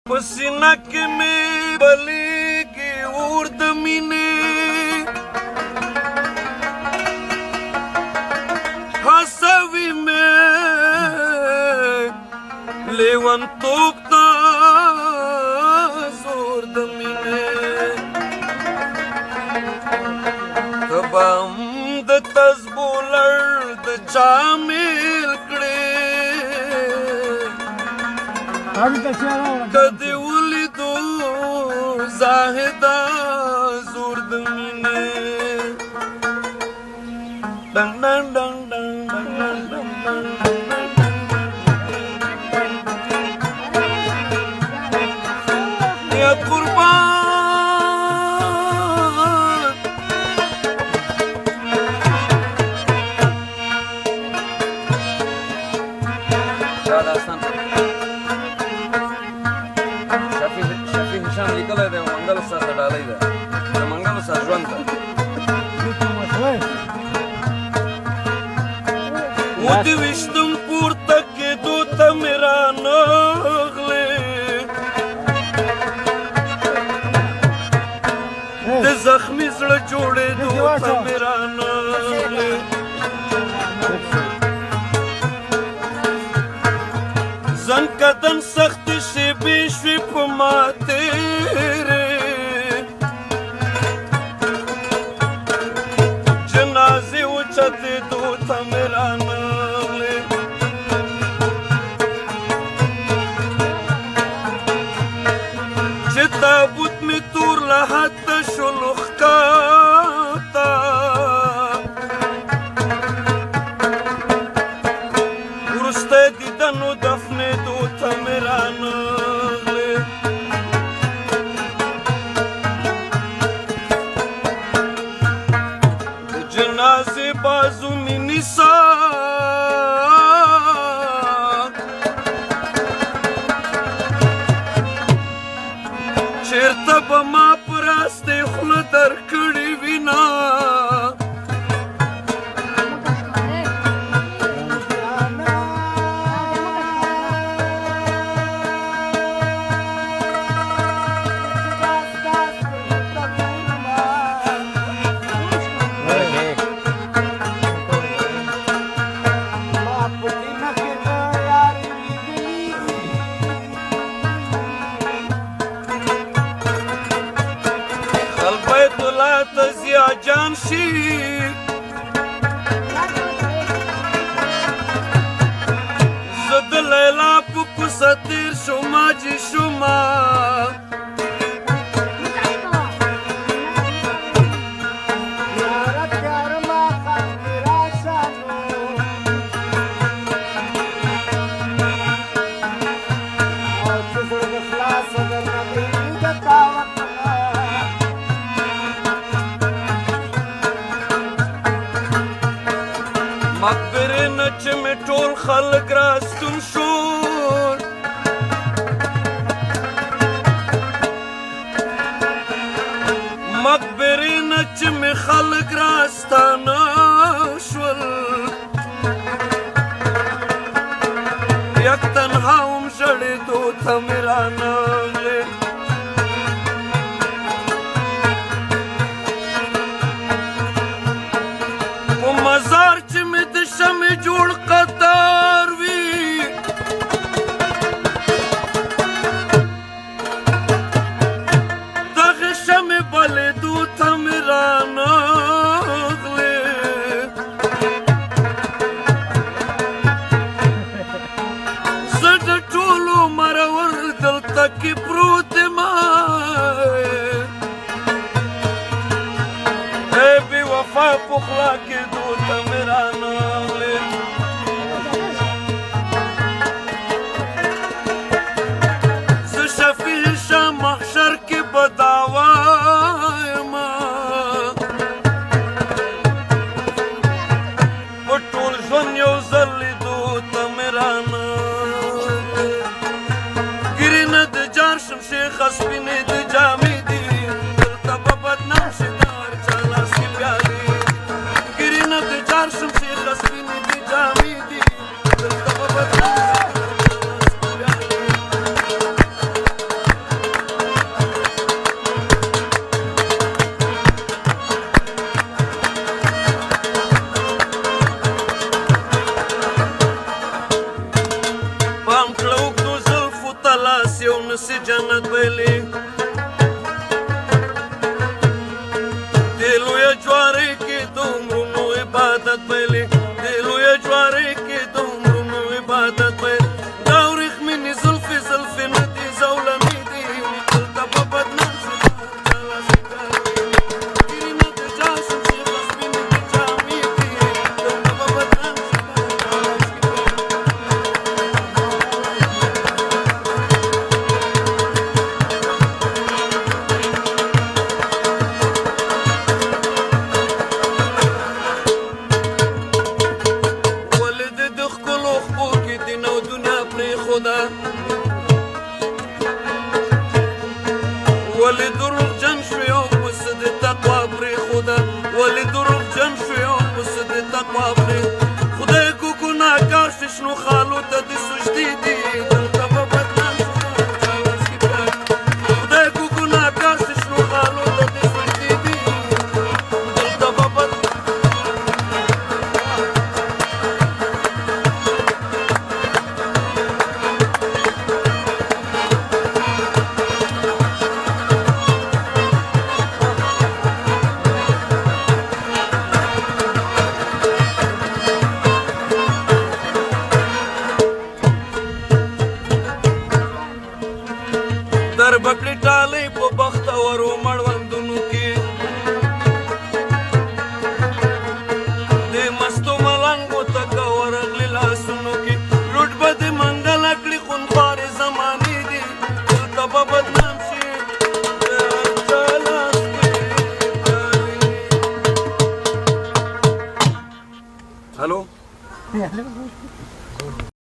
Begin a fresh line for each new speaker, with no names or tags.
पसीना के में बली की उर्द मीने हसवी में लेवन तोकता जोर दमीने तबाम द तजबोलर द चामिल कड़े कदे उली दो जाहिदा जोर दमीने डंग डंग डंग डंग डंग डंग या कुर्बान शादासन शफी हिशाम लिखल है मंगल सा डाले है मंगल सा ज्वंत उद विष्णु पूर्त के दूत मेरा नगले दे जख्मी सड़ जोड़े दूत मेरा नगले जन कदन सख्त से बेशवी पमाते रे जनाजे उचते दूत मेरा नगले जिताबुत में तूर लहत शुलुख काता उरुस्ते दिदनु दफने दूत मेरा नगले जनाजे बाजू में निसा चेरता बमा परास्ते खुल दर कड़ी बिना तजिया जानशी जद लैला पुकु सतीर शुमा जी शुमा मकबरे नच में टोल खल्क रास्तुम शोर मकबरे नच में खल्क रास्ताना शवल यक तन्हा जड़े दो था मेरा नगले वो मजार च में दिशा में जोड़ कतार वी दगशा में बले दू था मेरा नगले सज टोलो मरवर दल तक प्रोत माए ए बेवफा पुखला के दूत मेरा नगले शफी शाह महशर के बदावाए मां वो टोल जोन्यो जल्ली दूत मेरा नगले गिरिनद जार शमशेख हस्बिने द जामिदी तब बदनाम शिदार चला सी प्याली गिरिनद जार शमशेख हस्बिने द जामिदी तब बदनाम
لاس یو نسی جنت ویلی دی لویه جواری کې د عمرونو عبادت ویلی دی لویه جواری کې د عمرونو عبادت ویلی دا ورېښمینې زلفې زلفې نه دي زولمې دي دلته به بدنام شي چاله شکر ګیرې نه د جا شم چې غسبینې د جامې دي دلته به بدنام شي ولی دروغجن شوی او پس د تقوا پرېښوده ولی دروغجن شوی او پس د تقوا پرېښوده خدای کو ګناهګار شي شنو خالو ته د سجدې دي دلته به بدنام شي خدای کو ګناهګار شي شنو خالو ته د سجدې دي دلته به در بکړې ټالۍ په بختورو مړوندونو کې د مستو ملنګو ته که ورغلې لاسونو کې لوټ به د منګله کړي خونخوارې زمانې دي دلته به بدنام شي د هر چا لاس کې
هلو